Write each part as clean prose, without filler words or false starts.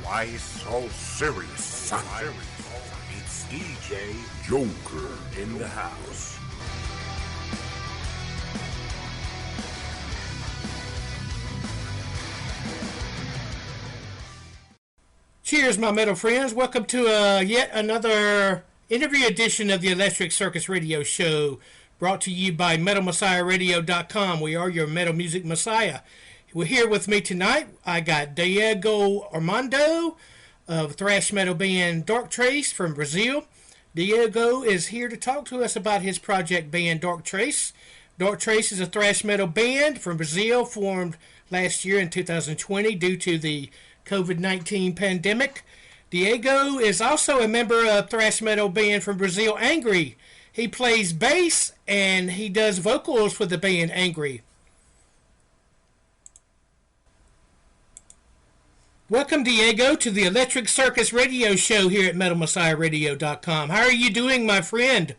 Why so serious, son? It's DJ Joker in the house. Cheers, my metal friends. Welcome to yet another interview edition of the Electric Circus Radio Show, brought to you by MetalMessiahRadio.com. We are your metal music messiah. We're here with me tonight. I got Diego Armando of Thrash Metal Band DARKTRACE from Brazil. Diego is here to talk to us about his project band DARKTRACE. DARKTRACE is a thrash metal band from Brazil formed last year in 2020 due to the COVID-19 pandemic. Diego is also a member of thrash metal band from Brazil, Angry. He plays bass and he does vocals for the band Angry. Welcome, Diego, to the Electric Circus Radio Show here at MetalMessiahRadio.com. How are you doing, my friend?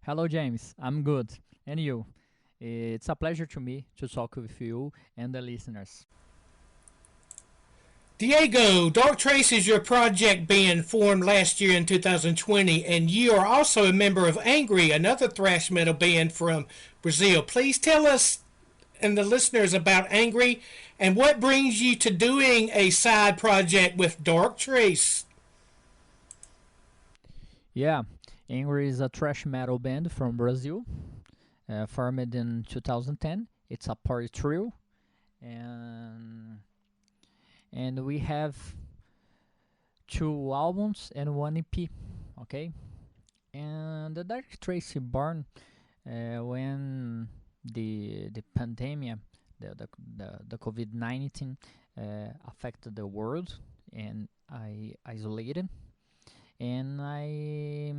Hello, James. I'm good. And you? It's a pleasure to me to talk with you and the listeners. Diego, DARKTRACE is your project band formed last year in 2020, and you are also a member of Angry, another thrash metal band from Brazil. Please tell us and the listeners about Angry and what brings you to doing a side project with DARKTRACE. Yeah, Angry is a thrash metal band from Brazil, formed in 2010. It's a party trio, and we have 2 albums and 1 EP, okay? And the DARKTRACE born when the pandemic, the COVID-19 affected the world, and I isolated, and I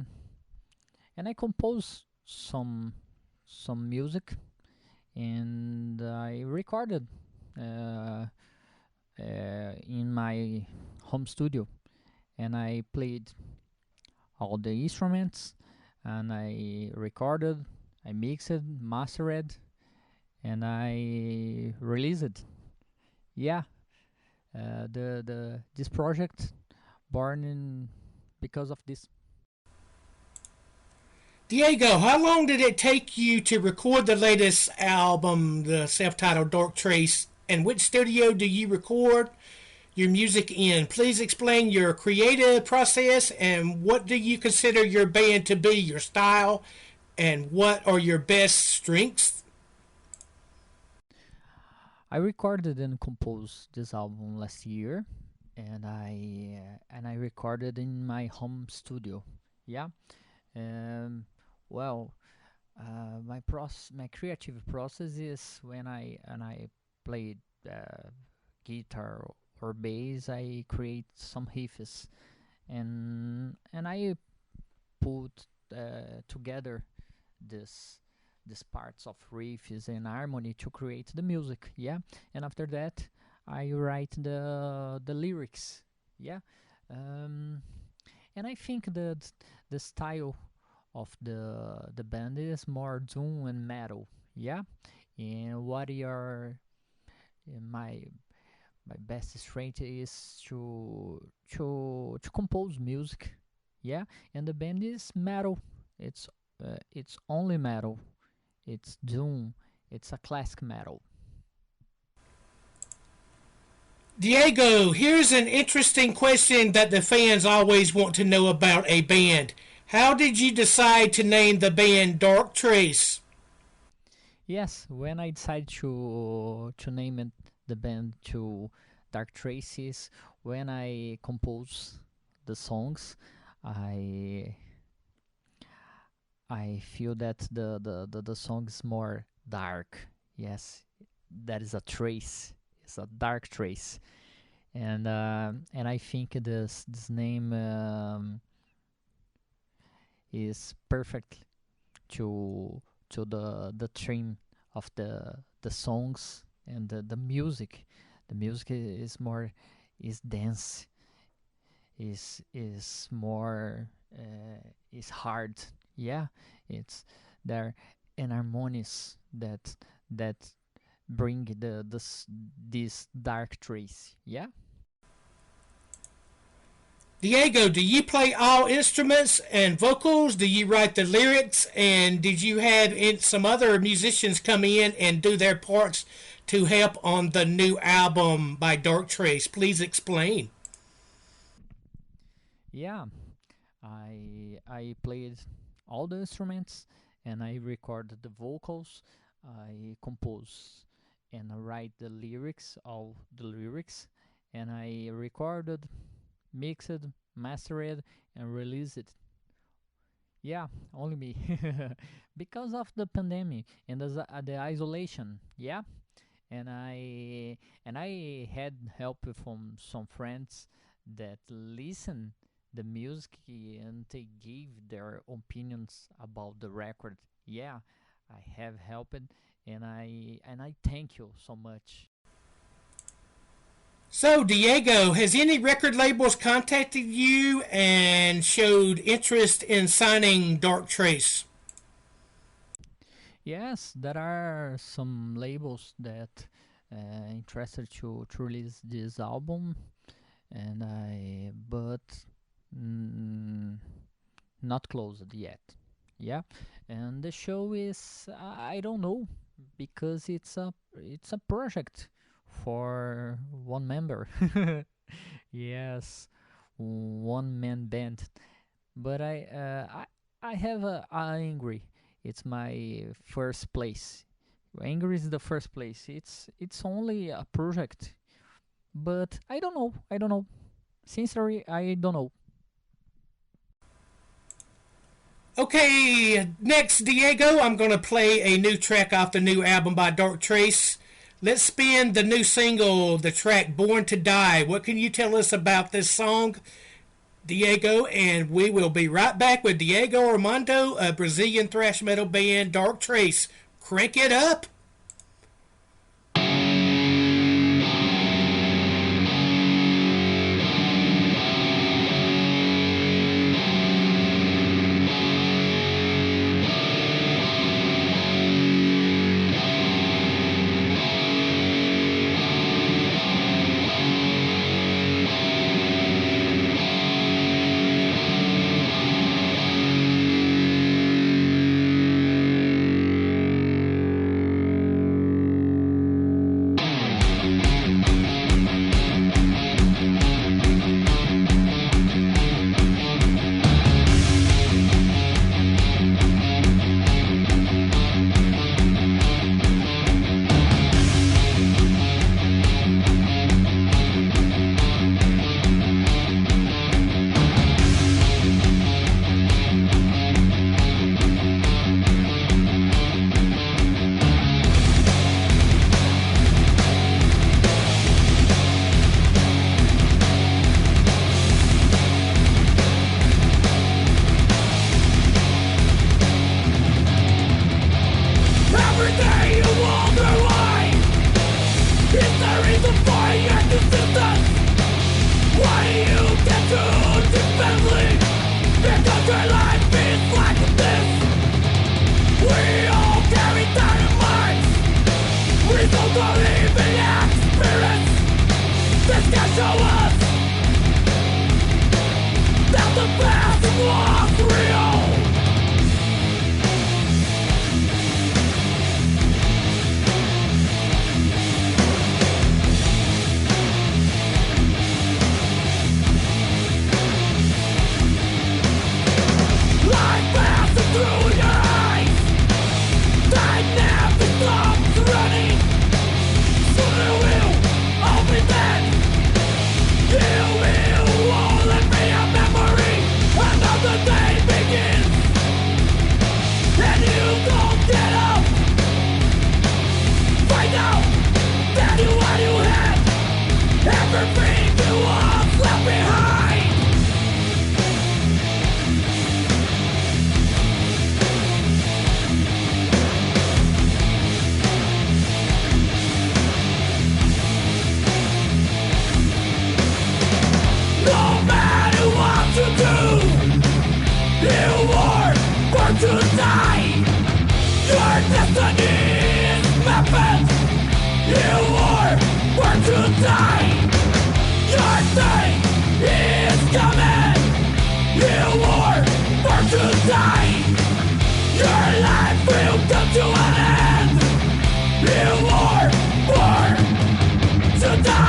composed some music, and I recorded in my home studio, and I played all the instruments, and I recorded, I mixed, mastered, and I released it. Yeah, this project born because of this. Diego, how long did it take you to record the latest album, the self-titled DARKTRACE, and which studio do you record your music in? Please explain your creative process and what do you consider your band to be, your style, and what are your best strengths? I recorded and composed this album last year, and I recorded in my home studio. Yeah, well, my creative process is when I play guitar or bass, I create some riffs, and I put together these parts of riffs and harmony to create the music. Yeah, and after that I write the lyrics. Yeah, and I think that the style of the band is more doom and metal. Yeah, and what are my best strength is to compose music. Yeah, and the band is metal. It's only metal. It's doom. It's a classic metal. Diego, here's an interesting question that the fans always want to know about a band. How did you decide to name the band DARKTRACE? Yes, when I decided to name it, the band to DARKTRACE, when I compose the songs, I feel that the song is more dark. Yes, that is a trace. It's a dark trace, and I think this name is perfect to the theme of the songs and the music. The music is dense, is more is hard. Yeah, it's there an harmonies that bring this dark trace. Yeah. Diego, do you play all instruments and vocals? Do you write the lyrics? And did you have some other musicians come in and do their parts to help on the new album by DARKTRACE? Please explain. Yeah, I played all the instruments and I recorded the vocals. I compose and I write the lyrics, all the lyrics, and I recorded, mixed, mastered, and released it. Yeah, only me. Because of the pandemic and the isolation. Yeah, and I had help from some friends that listen the music and they gave their opinions about the record. Yeah, I have helped, and I thank you so much. So, Diego, has any record labels contacted you and showed interest in signing DARKTRACE? Yes, there are some labels that interested to release this album, and I but mm, not closed yet. Yeah, and the show is I don't know because it's a project for one member. Yes, one man band. But I have a Angry. It's my first place. Angry is the first place. It's only a project, but I don't know. I don't know. Sincerely, I don't know. Okay, next, Diego, I'm going to play a new track off the new album by DARKTRACE. Let's spin the new single, the track Born to Die. What can you tell us about this song, Diego? And we will be right back with Diego Armando, a Brazilian thrash metal band, DARKTRACE. Crank it up! Die. Your day is coming. die. Your life will come to an end. You are born to die.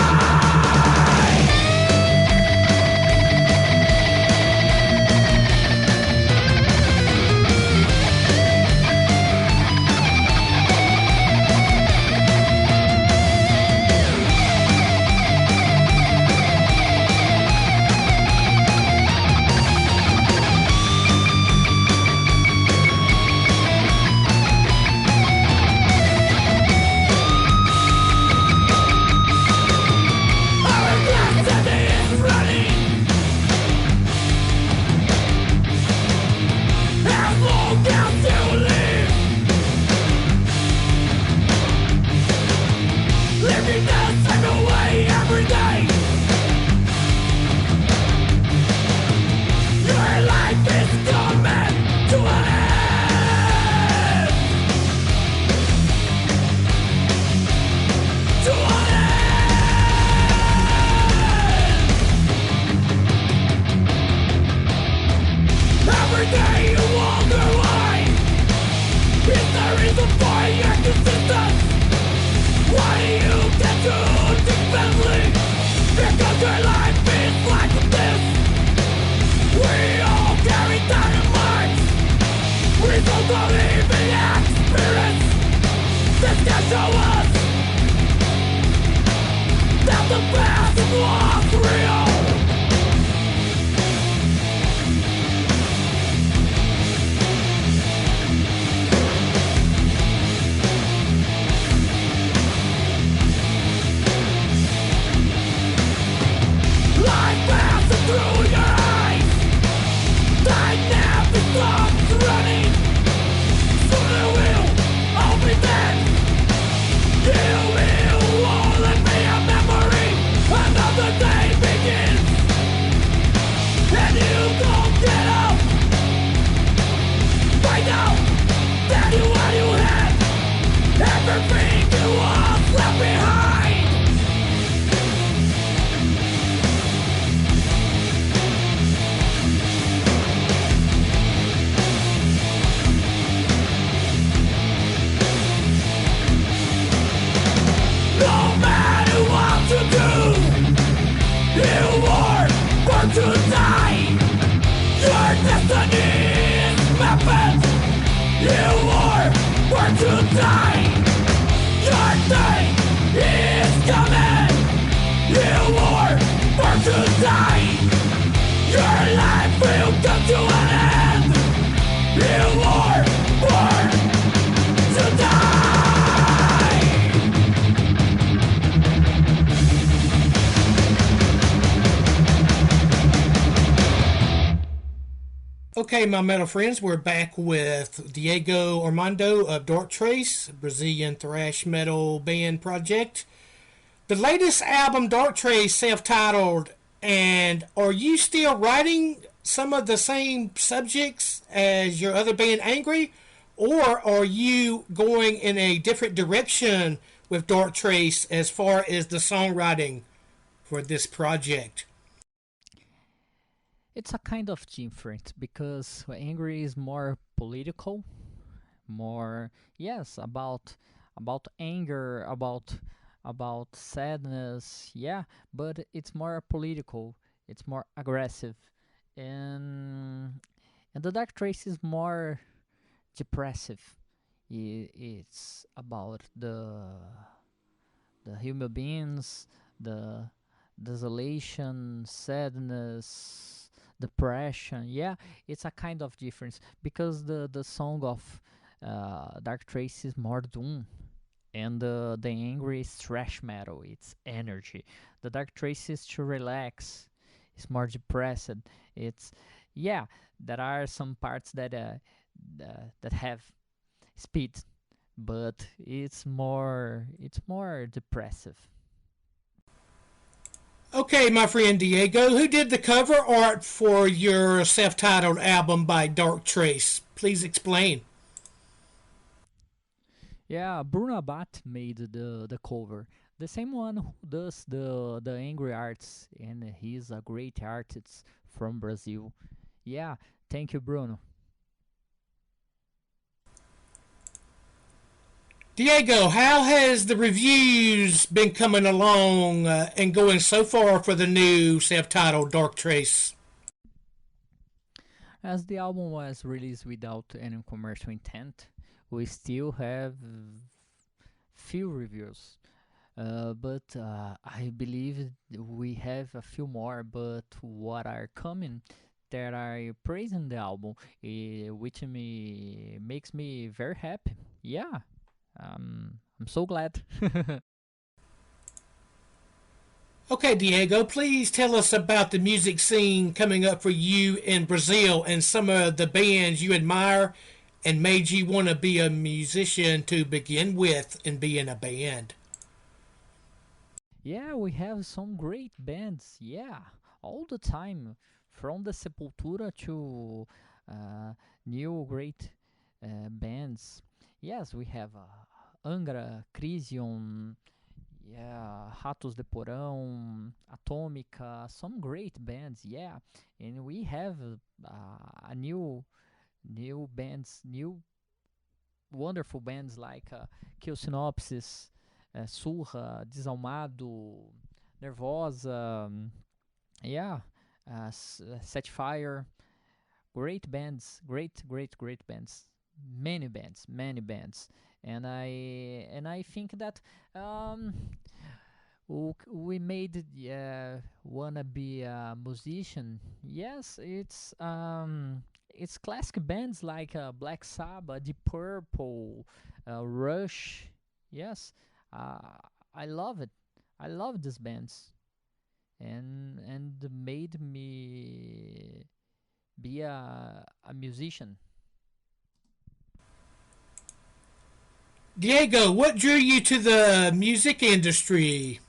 Okay, my metal friends, we're back with Diego Armando of DARKTRACE, Brazilian thrash metal band project. The latest album, DARKTRACE, self-titled, and are you still writing some of the same subjects as your other band, Angry, or are you going in a different direction with DARKTRACE as far as the songwriting for this project? It's a kind of different because Angry is more political, more yes about anger, about sadness, yeah, but it's more political, it's more aggressive, and the DARKTRACE is more depressive. It's about the human beings, the desolation, sadness, depression. Yeah, it's a kind of difference because the song of DARKTRACE is more doom, and the Angry is thrash metal. It's energy. The DARKTRACE is to relax. It's more depressed. It's yeah. There are some parts that have speed, but it's more depressive. Okay, my friend Diego, who did the cover art for your self-titled album by DARKTRACE? Please explain. Yeah, Bruno Abate made the cover. The same one who does the angry arts, and he's a great artist from Brazil. Yeah, thank you, Bruno. Diego, how has the reviews been coming along and going so far for the new self-titled DARKTRACE? As the album was released without any commercial intent, we still have few reviews. But I believe we have a few more, but what are coming that are praising the album, which makes me very happy. Yeah, I'm so glad. Okay, Diego, please tell us about the music scene coming up for you in Brazil and some of the bands you admire and made you want to be a musician to begin with and be in a band. Yeah, we have some great bands. Yeah, all the time, from the Sepultura to new great bands. Yes, we have Angra, Crisium, yeah, Ratos de Porão, Atômica, some great bands. Yeah, and we have a new bands, new wonderful bands like Kill Synopsis, Surra, Desalmado, Nervosa, yeah, Set Fire. Great bands, great bands. Many bands, and I think that we made wanna be a musician. Yes, it's classic bands like Black Sabbath, Deep Purple, Rush. Yes, uh, I love it. I love these bands, and made me be a musician. Diego, what drew you to the music industry?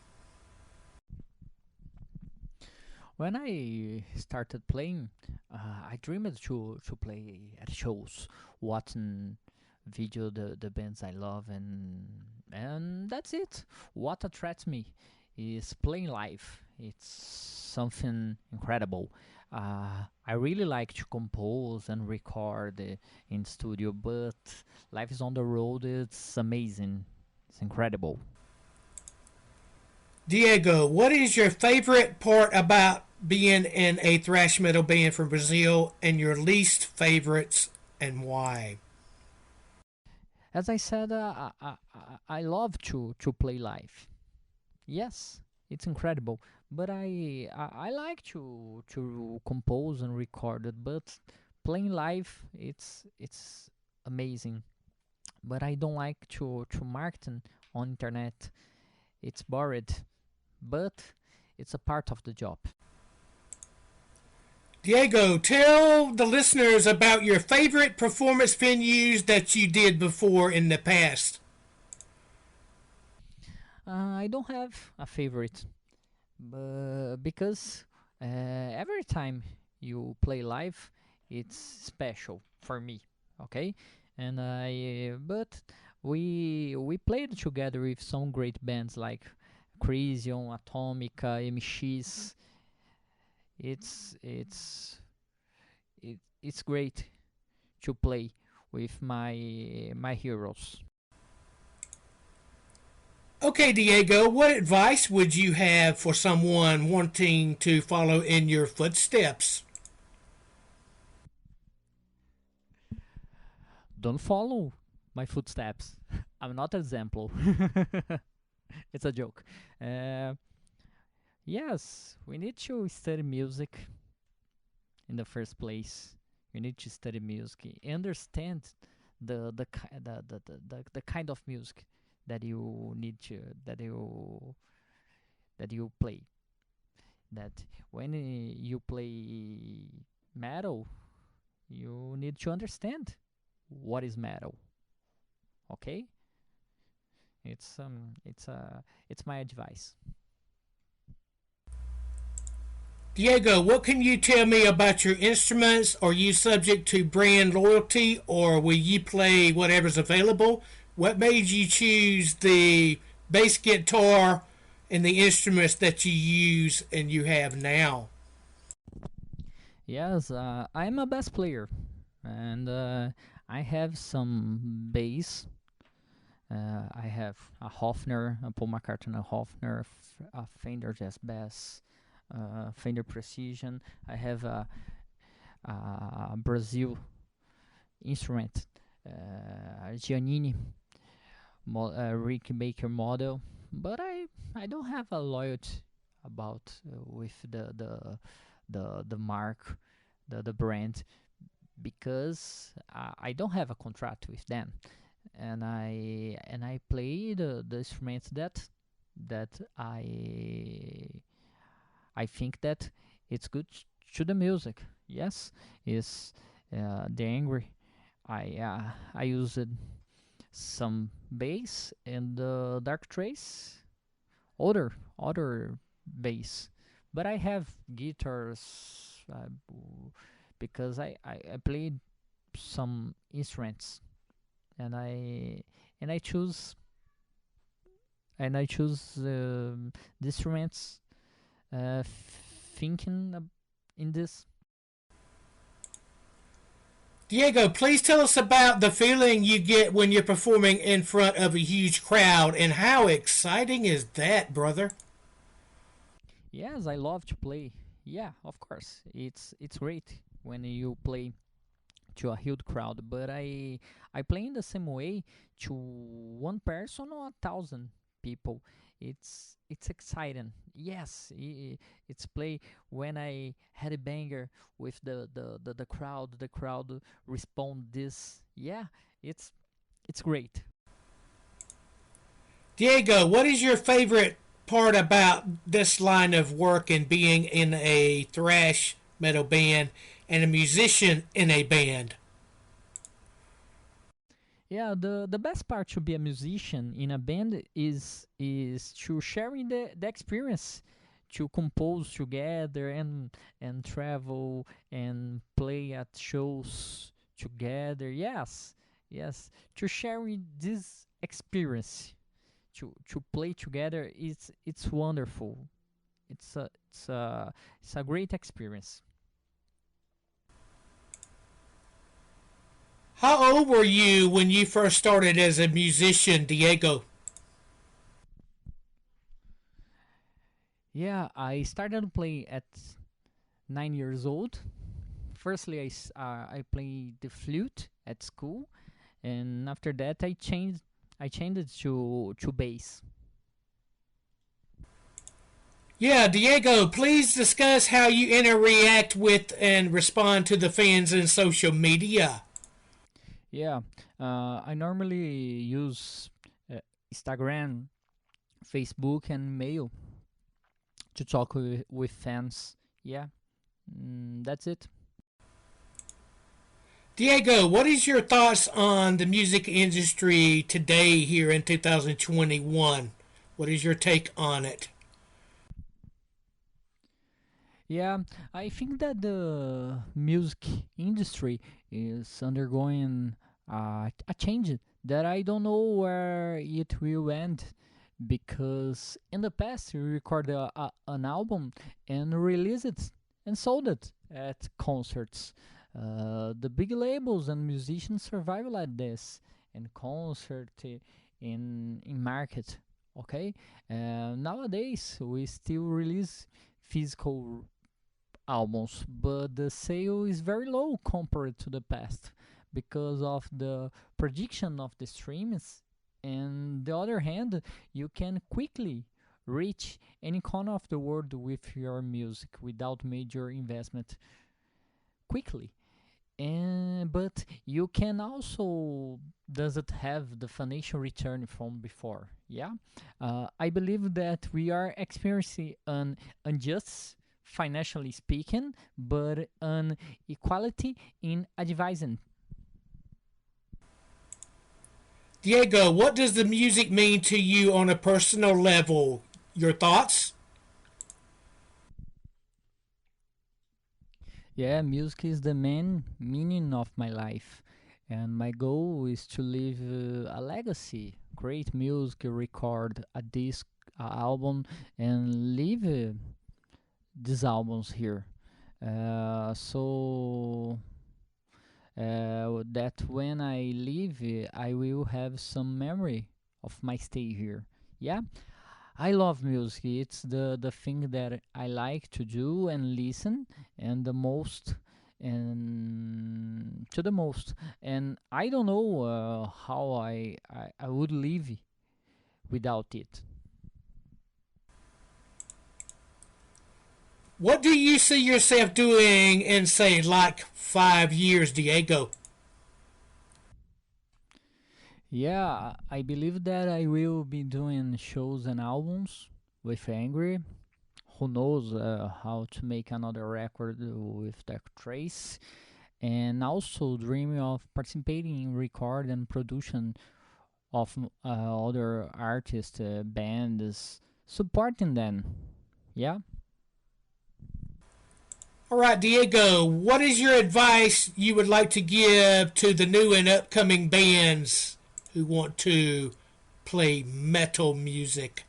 When I started playing, I dreamed to play at shows, watching video the bands I love, and that's it. What attracts me is playing live. It's something incredible. I really like to compose and record in studio, but life is on the road. It's amazing. It's incredible. Diego, what is your favorite part about being in a thrash metal band from Brazil and your least favorites and why? As I said, I love to play live. Yes, it's incredible. But I like to compose and record it. But playing live, it's amazing. But I don't like to market on internet. It's bored, but it's a part of the job. Diego, tell the listeners about your favorite performance venues that you did before in the past. I don't have a favorite, but because every time you play live, it's special for me. Okay, and but we played together with some great bands like Crisium, Atomica, MX. It's great to play with my heroes. Okay, Diego, what advice would you have for someone wanting to follow in your footsteps? Don't follow my footsteps. I'm not an example. It's a joke. Uh, yes, we need to study music in the first place. You need to study music, understand the kind of music that you need to that you play. That when you play metal, you need to understand what is metal. Okay, it's my advice. Diego, what can you tell me about your instruments? Are you subject to brand loyalty or will you play whatever's available? What made you choose the bass guitar and the instruments that you use and you have now? Yes, I'm a bass player, and I have some bass I have a Hofner, a Paul McCartney Hofner, a Fender Jazz Bass, Fender Precision. I have a Brazil instrument, Giannini, Rick Baker model, but I don't have a loyalty about with the mark, the brand, because I don't have a contract with them, and I play the instruments that I think that it's good to the music. Yes, is the Angry. I used some bass and the DARKTRACE, other bass, but I have guitars because I played some instruments, and I choose the instruments, thinking in this. Diego, please tell us about the feeling you get when you're performing in front of a huge crowd, and how exciting is that, brother? Yes, I love to play. Yeah, of course, it's great when you play to a huge crowd, but I play in the same way to one person or 1,000 people. It's exciting. Yes, it's play when I had a banger with the crowd. The crowd respond this. Yeah, it's great. Diego, what is your favorite part about this line of work and being in a thrash metal band and a musician in a band? Yeah, the best part to be a musician in a band is to sharing the experience, to compose together and travel and play at shows together. Yes, yes, to sharing this experience, to play together, it's wonderful. It's a great experience. How old were you when you first started as a musician, Diego? Yeah, I started to play at 9 years old. Firstly, I played the flute at school, and after that I changed it to bass. Yeah, Diego, please discuss how you interact with and respond to the fans in social media. Yeah, I normally use uh, Instagram, Facebook, and mail to talk with fans. Yeah, that's it. Diego, what is your thoughts on the music industry today here in 2021? What is your take on it? Yeah, I think that the music industry is undergoing a change that I don't know where it will end, because in the past we recorded an album and released it and sold it at concerts. The big labels and musicians survive like this in concert, in market. Okay, nowadays we still release physical albums, but the sale is very low compared to the past because of the prediction of the streams. And the other hand, you can quickly reach any corner of the world with your music without major investment quickly. And but you can also doesn't have the financial return from before. Yeah, I believe that we are experiencing an unjust, financially speaking, but an equality in advising. Diego, what does the music mean to you on a personal level? Your thoughts? Yeah, music is the main meaning of my life, and my goal is to leave a legacy, create music, record a disc, a album, and leave these albums here. So that when I leave, I will have some memory of my stay here. Yeah, I love music. It's the thing that I like to do and listen, and the most, and to the most. And I don't know how I would live without it. What do you see yourself doing in, say, like 5 years, Diego? Yeah, I believe that I will be doing shows and albums with Angry. Who knows how to make another record with DARKTRACE, and also dreaming of participating in record and production of other artists, bands, supporting them. Yeah. All right, Diego, what is your advice you would like to give to the new and upcoming bands who want to play metal music?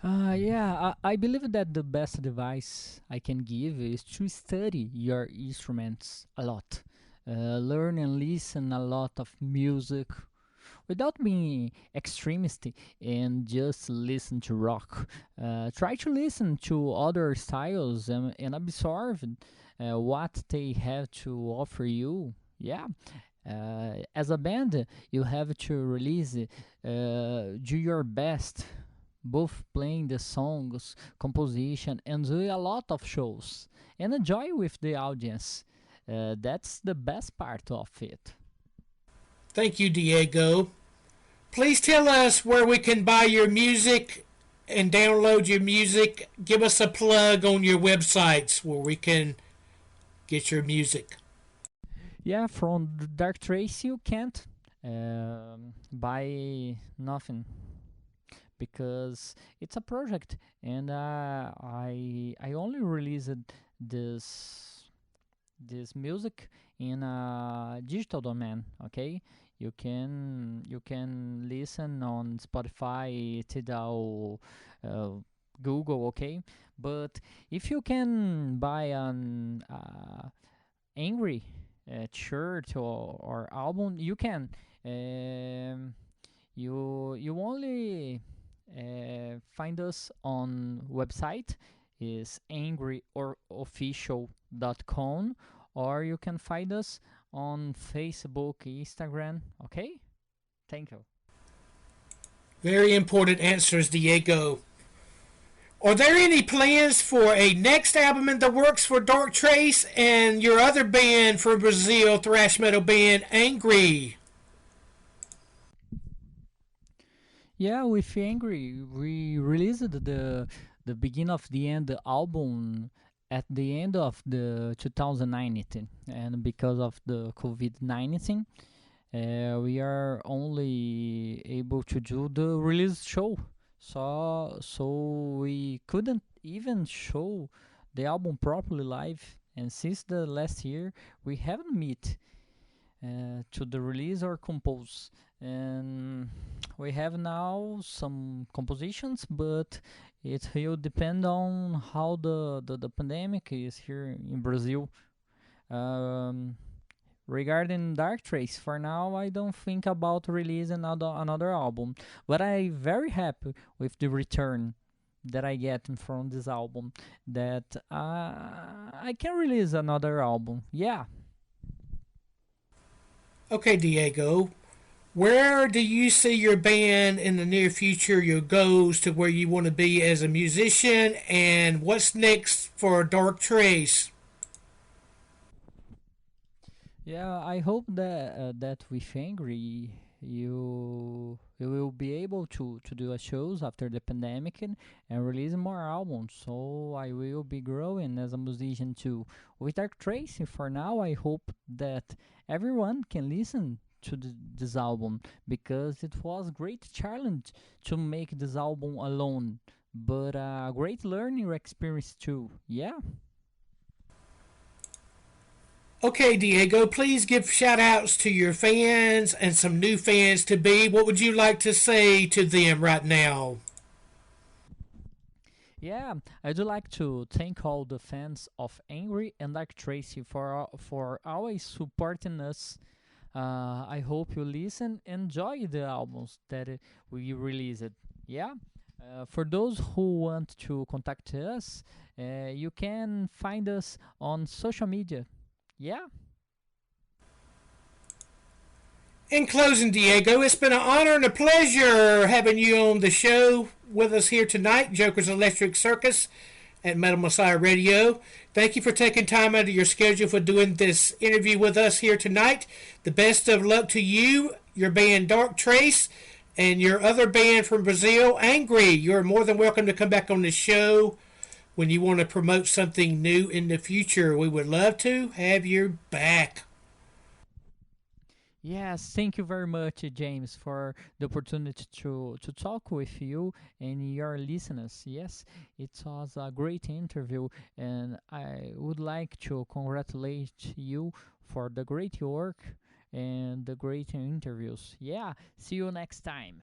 Yeah, I believe that the best advice I can give is to study your instruments a lot. Learn and listen a lot of music without being extremist and just listen to rock. Try to listen to other styles and absorb what they have to offer you. Yeah. As a band, you have to release, do your best, both playing the songs, composition, and do a lot of shows, and enjoy with the audience. That's the best part of it. Thank you, Diego. Please tell us where we can buy your music and download your music. Give us a plug on your websites where we can get your music. Yeah, from DARKTRACE you can't buy nothing because it's a project, and I only released this music in a digital domain. Okay, you can listen on Spotify, Tidal, uh, Google. Okay, but if you can buy an Angry shirt or album, you can. Um, you only find us on website is angryorofficial.com, or you can find us on Facebook, Instagram. Okay, thank you. Very important answers, Diego. Are there any plans for a next album in the works for DARKTRACE and your other band from Brazil, Thrash Metal Band Angry? Yeah, with Angry, we released the beginning of the end album at the end of the 2019, and because of the COVID-19, we are only able to do the release show. So we couldn't even show the album properly live, and since the last year we haven't met to the release or compose. And we have now some compositions, but it will depend on how the pandemic is here in Brazil. Um, Regarding DARKTRACE, for now I don't think about releasing another album, but I'm very happy with the return that I get from this album. That I can release another album. Yeah. Okay, Diego. Where do you see your band in the near future, your goals to where you want to be as a musician, and what's next for DARKTRACE? Yeah, I hope that with Angry you will be able to do a shows after the pandemic and release more albums. So I will be growing as a musician too. With DARKTRACE, for now, I hope that everyone can listen to this album, because it was great challenge to make this album alone, but a great learning experience too. Yeah. Okay, Diego, please give shout outs to your fans and some new fans to be. What would you like to say to them right now? Yeah, I do like to thank all the fans of Angry and DARKTRACE for always supporting us I hope you listen, enjoy the albums that we released. Yeah. For those who want to contact us, you can find us on social media. Yeah. In closing, Diego, it's been an honor and a pleasure having you on the show with us here tonight, Joker's Electric Circus at Metal Messiah Radio. Thank you for taking time out of your schedule for doing this interview with us here tonight. The best of luck to you, your band DARKTRACE, and your other band from Brazil, Angry. You're more than welcome to come back on the show when you want to promote something new in the future. We would love to have you back. Yes, thank you very much, James, for the opportunity to talk with you and your listeners. Yes, it was a great interview, and I would like to congratulate you for the great work and the great interviews. Yeah, see you next time.